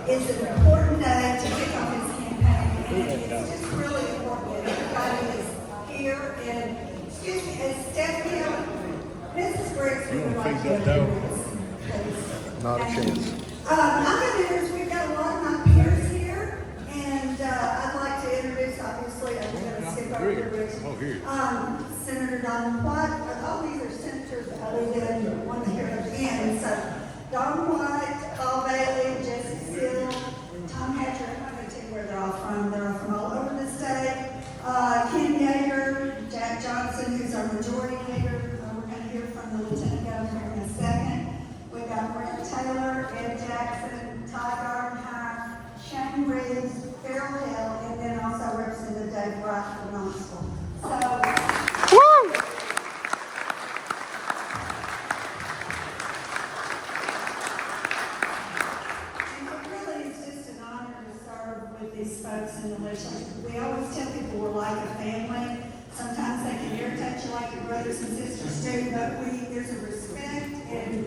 It's an important day to kick off his campaign, and it's just really important that everybody is here. And excuse me, as Stephanie, Mrs. Briggs, we would like to introduce, please. Not a chance. I'm going to introduce, we've got a lot of my peers here, and I'd like to introduce, obviously, I'm going to skip over the Briggs. Senator Don White. Oh, these are senators other than one here at the end. So Don White, Paul Bailey, Jesse Sill, Tom Hatcher. I'm not going to tell you where they're all from. They're all from all over the state. Ken Yeager, Jack Johnson, who's our majority leader. We're going to hear from the Lieutenant Governor in a second. We've got Brent Taylor, Ed Jackson, Ty Gardenhire, Shane Briggs, Farrell Hill, and then also Representative Dave Wright from Knoxville. So, these folks in the legislature. We always tell people we're like a family. Sometimes they can irritate you like your brothers and sisters do, but there's a respect and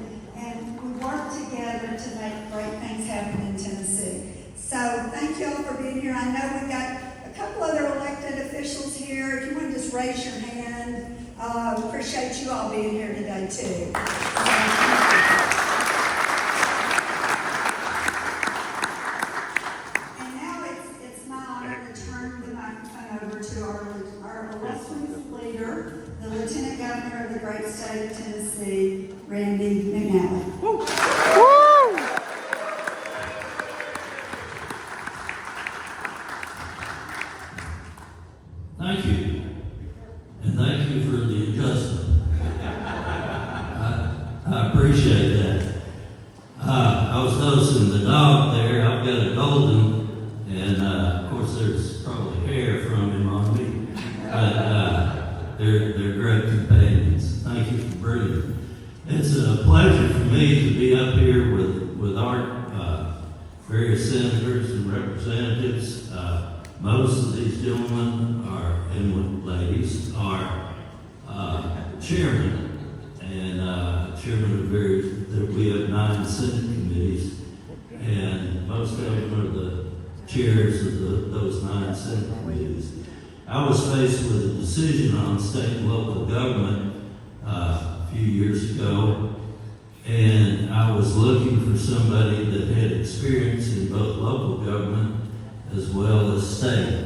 we work together to make great things happen in Tennessee. So thank you all for being here. I know we've got a couple other elected officials here. If you want to just raise your hand, appreciate you all being here today too. Our illustrious leader, the Lieutenant Governor of the great state of Tennessee, Randy McNally. Woo. Woo. Thank you. And thank you for the adjustment. I appreciate that. I was noticing the dog there. I've got a golden, and of course there's probably hair from him on me. But they're great companions. Thank you for bringing. It's a pleasure for me to be up here with our various senators and representatives. Most of these gentlemen and ladies are chairmen and chairman of we have 9 Senate committees, and most of them are the chairs of those 9 Senate committees. I was faced with a decision on state and local government a few years ago, and I was looking for somebody that had experience in both local government as well as state.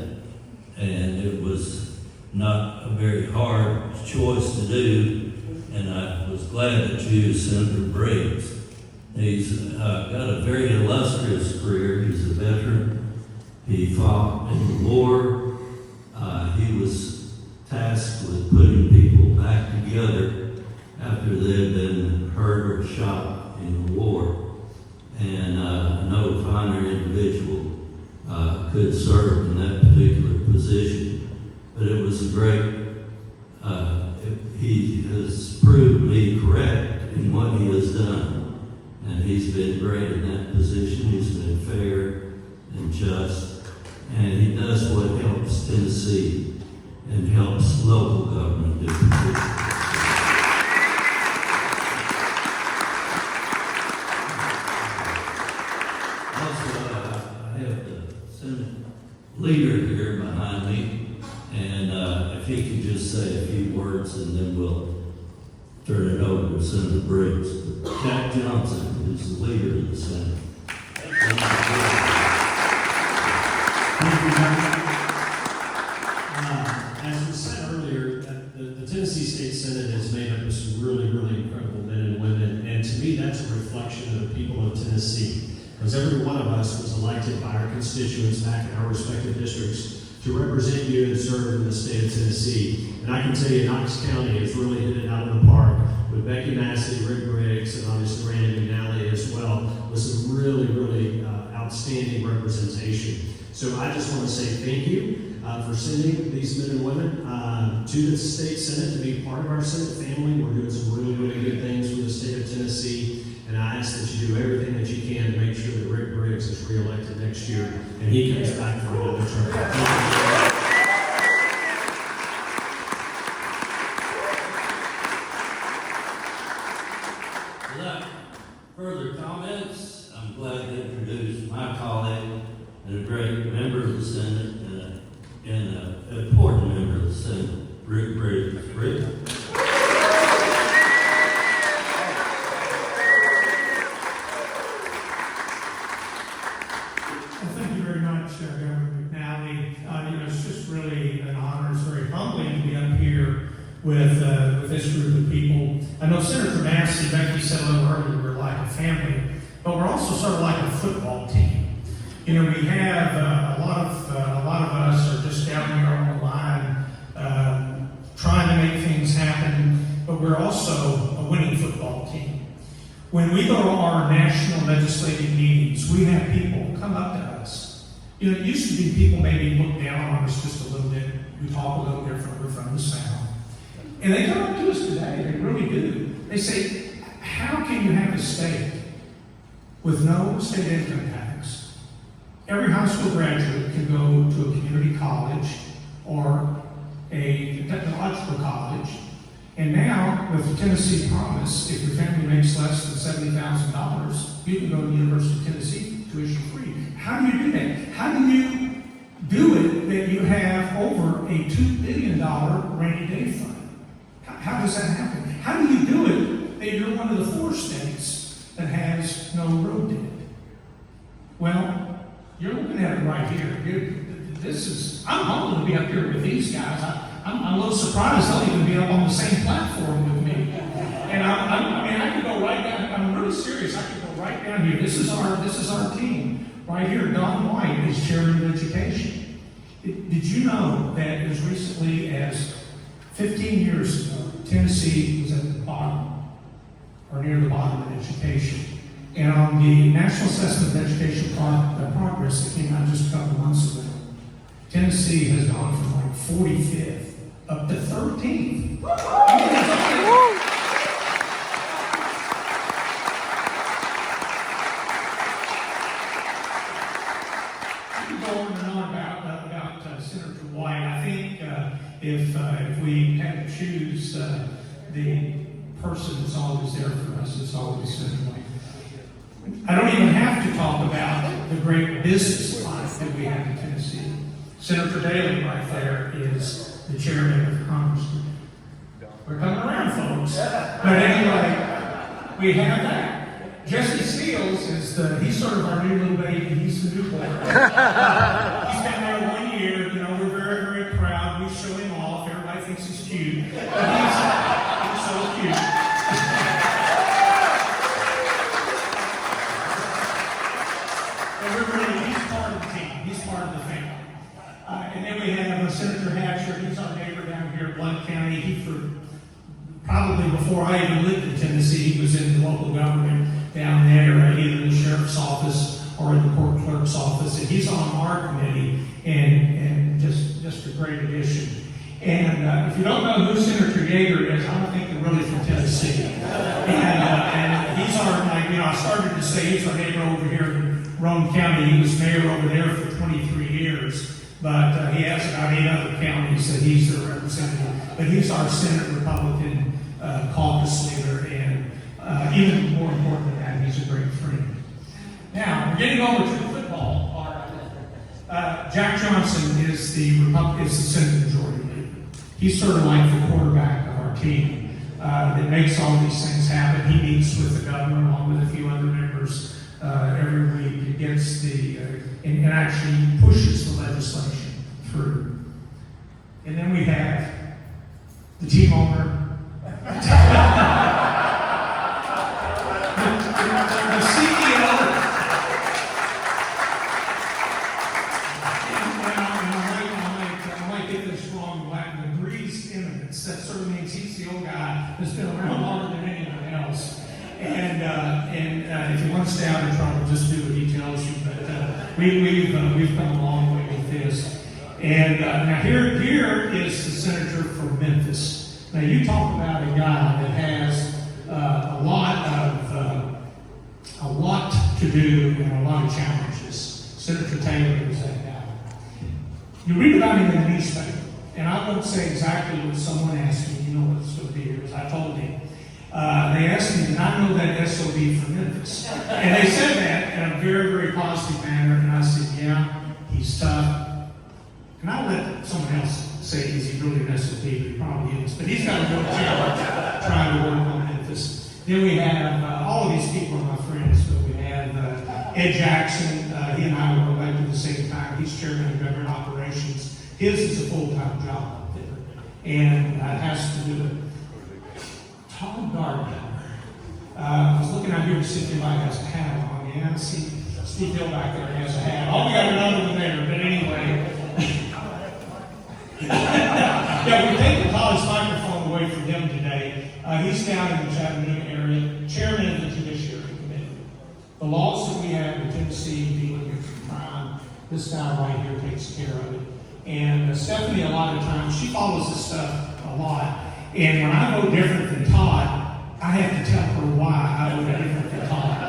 And it was not a very hard choice to do, and I was glad to choose Senator Briggs. He's got a very illustrious career. He's a veteran. He fought in the war. He was tasked with putting people back together after they had been hurt or shot in the war. And no finer individual could serve in that particular position. But it was a great, he has proved me correct in what he has done. And he's been great in that position. He's been fair and just. And he does what helps Tennessee and helps local government do. Also, I have the Senate leader here behind me, and if he could just say a few words, and then we'll turn it over to Senator Briggs. Jack Johnson, who's the leader of the Senate. Thank you, as we said earlier, the Tennessee State Senate is made up of some really, really incredible men and women, and to me that's a reflection of the people of Tennessee, because every one of us was elected by our constituents back in our respective districts to represent you and serve in the state of Tennessee. And I can tell you Knox County has really hit it out of the park with Becky Massey, Rick Briggs, and obviously Randy McNally as well, with some really, really outstanding representation. So I just want to say thank you for sending these men and women to the state Senate to be part of our Senate family. We're doing some really, really good things with the state of Tennessee, and I ask that you do everything that you can to make sure that Rick Briggs is reelected next year and he comes back for another term. Without further comments, I'm glad to introduce my colleague and a great member of the Senate and an important member of the Senate, Briggs. Briggs. Thank you very much, Governor McNally. It's just really an honor. It's very humbling to be up here with this group of people. I know Senator Massey, Becky said a little earlier, we're like a family, but we're also sort of like a football team. We have a lot of us are just down here on the line, trying to make things happen, but we're also a winning football team. When we go to our national legislative meetings, we have people come up to us. It used to be people maybe look down on us just a little bit. We talk a little different. We're from the South. And they come up to us today. They really do. They say, how can you have a state with no state income tax? Every high school graduate can go to a community college or a technological college. And now, with the Tennessee Promise, if your family makes less than $70,000, you can go to the University of Tennessee tuition free. How do you do that? How do you do it that you have over a $2 billion rainy day fund? How does that happen? How do you do it that you're one of the 4 states that has no road debt? Well, you're looking at it right here. I'm humbled to be up here with these guys. I'm a little surprised they'll even be up on the same platform with me. And I could go right down. I'm really serious. I could go right down here. This is our team right here. Don White is chairman of education. Did you know that as recently as 15 years ago, Tennessee was at the bottom, or near the bottom of education? And on the National Assessment of Education Progress that came out just a couple months ago, Tennessee has gone from like 45th up to 13th. Go on and on about Senator White. I think if we had to choose the person that's always there for us, it's always Senator White. I don't even have to talk about the great business life that we have in Tennessee. Senator Daley right there is the chairman of Congress. We're coming around, folks. But anyway, we have that. Jesse Steele he's sort of our new little baby. He's the new boy. He's been there 1 year. We're very, very proud. We show him off. Everybody thinks he's cute. But he's so cute. He's part of the team. He's part of the family. And then we have Senator Hatcher. He's our neighbor down here in Blount County. Probably before I even lived in Tennessee, he was in the local government down there, either in the sheriff's office or in the court clerk's office. And he's on our committee, and just a great addition. And if you don't know who Senator Yeager is, I don't think they're really from Tennessee. And he's I started to say he's our neighbor over here in Roane County. He was mayor over there for 23 years. But he has about 8 other counties that he's the representative. But he's our Senate Republican caucus leader, and even more important than that, he's a great friend. Now, we're getting over to the football part. Jack Johnson is the Senate Majority Leader. He's sort of like the quarterback of our team that makes all these things happen. He meets with the governor along with a few other members every week. He gets and actually pushes the legislation through. And then we have the team owner, the CEO. I might get this wrong in Latin, the Briggs eminence. That sort of means he's the old guy that's been around longer than anyone else. And if you want to stay out of trouble, just do what he tells you. But we've come a long way with this. And now here is the senator from Memphis. Now you talk about a guy that has a lot to do and a lot of challenges. Senator Taylor is that guy. You read about him in the newspaper, and I won't say exactly what someone asked me. You know what it's going to be, because I told him. They asked me, did I know that SOB for Memphis? And they said that in a very, very positive manner. And I said, yeah, he's tough. And I'll let someone else say, is he really an SOB? He probably is. But he's got a real challenge trying to work on Memphis. Then we have all of these people are my friends. So we have Ed Jackson. He and I were elected at the same time. He's chairman of government operations. His is a full-time job up there. And has to do it. Todd Gardner. I was looking out here to see if anybody has a hat on. Yeah, I see Steve Hill back there has a hat. Oh, we got another one there. But anyway. Yeah, we take the Todd's microphone away from him today. He's down in the Chattanooga area, chairman of the Judiciary Committee. The laws that we have in Tennessee dealing with crime, this guy right here takes care of it. And Stephanie, a lot of times, she follows this stuff a lot. And when I vote different than Todd, I have to tell her why I vote different than Todd.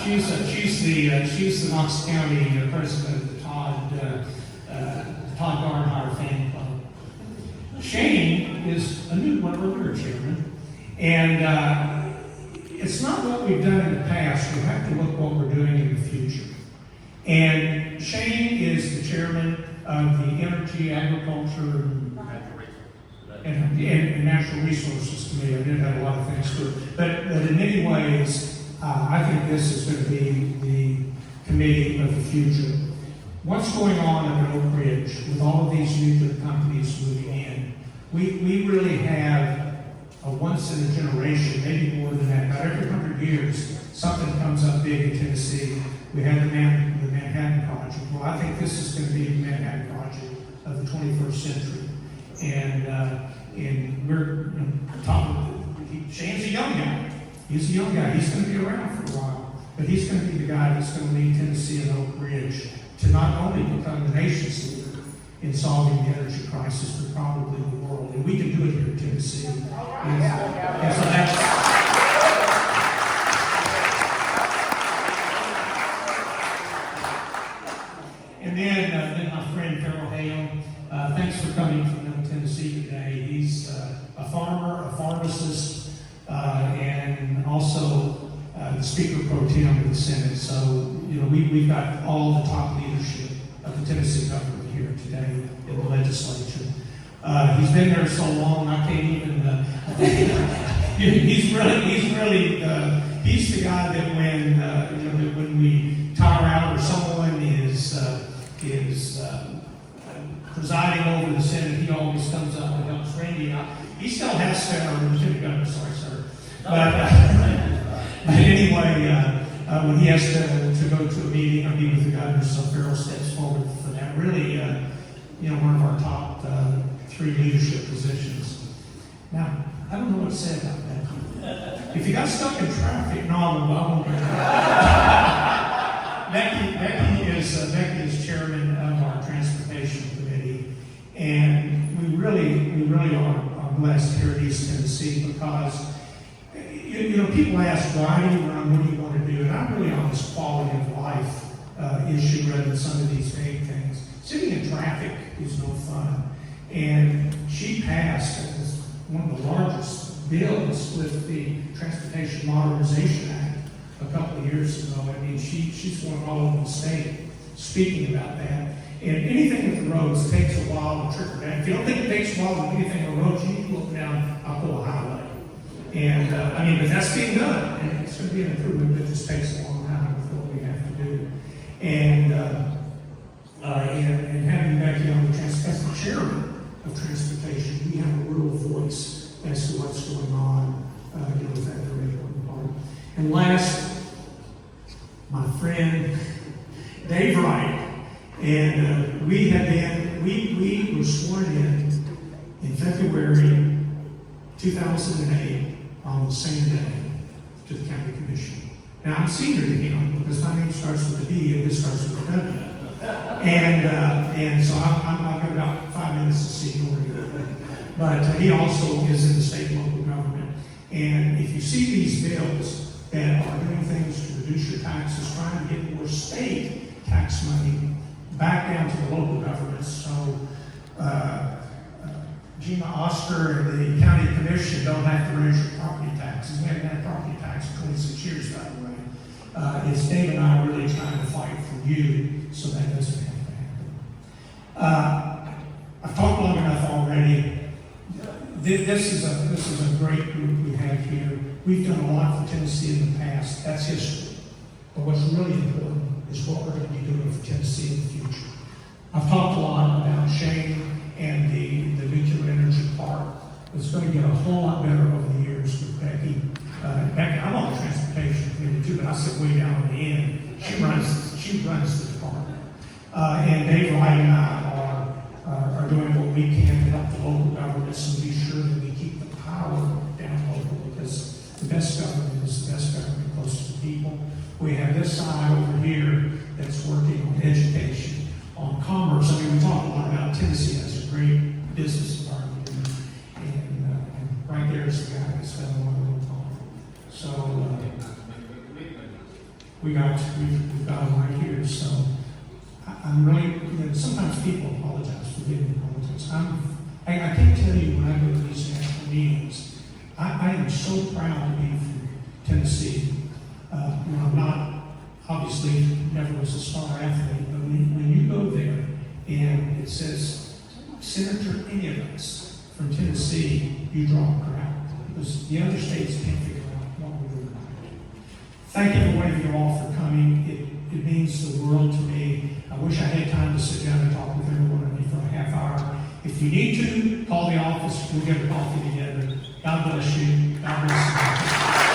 She's the Knox County president of the Todd Gardner fan club. Shane is a new one of our newer chairman, and it's not what we've done in the past. We have to look what we're doing in the future. And Shane is the chairman of the Energy, Agriculture, and Natural Resources Committee. I did have a lot of things to it. But in many ways, I think this is going to be the committee of the future. What's going on in Oak Ridge with all of these nuclear companies moving in? We really have a once in a generation, maybe more than that. About every 100 years, something comes up big in Tennessee. We have the Manhattan Project. Well, I think this is going to be the Manhattan Project of the 21st century. And we're top of it. Shane's a young guy. He's a young guy. He's going to be around for a while. But he's going to be the guy that's going to lead Tennessee and Oak Ridge to not only become the nation's leader in solving the energy crisis, but probably the world. And we can do it here in Tennessee. And so that's... And then my friend Carol Hale, thanks for coming from Middle Tennessee today. He's a farmer, a pharmacist, and also the Speaker Pro Tem of the Senate. So, we've got all the top leadership of the Tennessee government here today in the legislature. He's been there so long, I can't even. He's the guy that when we tire out or someone is presiding over the Senate, he always comes up and helps Randy out. He still has Lieutenant Governor, sorry, sir. But anyway, when he has to go to a meeting or meet with the governor, so Farrell steps forward for that. Really, one of our top 3 leadership positions. Now, I don't know what to say about that. If you got stuck in traffic, no, I won't. Becky is chairman of our transportation committee, and we really are blessed here in East Tennessee because people ask, why do you run, what do you want to do? And I'm really on this quality of life issue rather than some of these big things. Sitting in traffic is no fun. And she passed as one of the largest bills with the Transportation Modernization Act a couple of years ago. I mean, she's going all over the state speaking about that. And anything with the roads takes a while to trickle down. If you don't think it takes a while to do anything on the roads, you need to look down Alcoa Highway. And but that's being done, and it's going to be an improvement, but it just takes a long time with what we have to do. And having Becky on as the chairman of transportation, we have a real voice as to what's going on with that very important part. And last, my friend Dave Wright, and we were sworn in February 2008 on the same day to the county commission. Now I'm senior to him because my name starts with a D and this starts with a W. And so I've got about 5 minutes of seniority. But he also is in the state and local government. And if you see these bills that are doing things to reduce your taxes, trying to get more state tax money back down to the local governments. So Gina Oster and the county commission don't have to raise your property tax taxes. We haven't had property tax in 26 years, by the way. It's Dave and I really trying to fight for you so that doesn't have to happen. I've talked long enough already. This is a great group we have here. We've done a lot for Tennessee in the past. That's history. But what's really important is what we're going to be doing for Tennessee in the future. I've talked a lot about Shane and the nuclear energy park. It's going to get a whole lot better over the years with Becky. Becky, I'm on the transportation committee too, but I sit way down on the end. She runs the department. And Dave Wright and I are doing what we can to help the local governments and be sure that we keep the power down local, because the best government is the best government close to the people. We have this side over here that's working on education, on commerce. I mean, we talk a lot about Tennessee as a great business environment, and right there is the guy that's done a lot of work on it. So we've got him right here. So I'm really, sometimes people apologize for being in politics. I can't tell you when I go to these national meetings, I am so proud to be from Tennessee. I'm not, obviously, never was a star athlete, but when you go there and it says, Senator any of us from Tennessee, you draw a crowd, because the other states can't figure out what we're doing. Thank every one of you all for coming. It means the world to me. I wish I had time to sit down and talk with every one of you for a half hour. If you need to, call the office. We'll get a coffee together. God bless you. God bless you.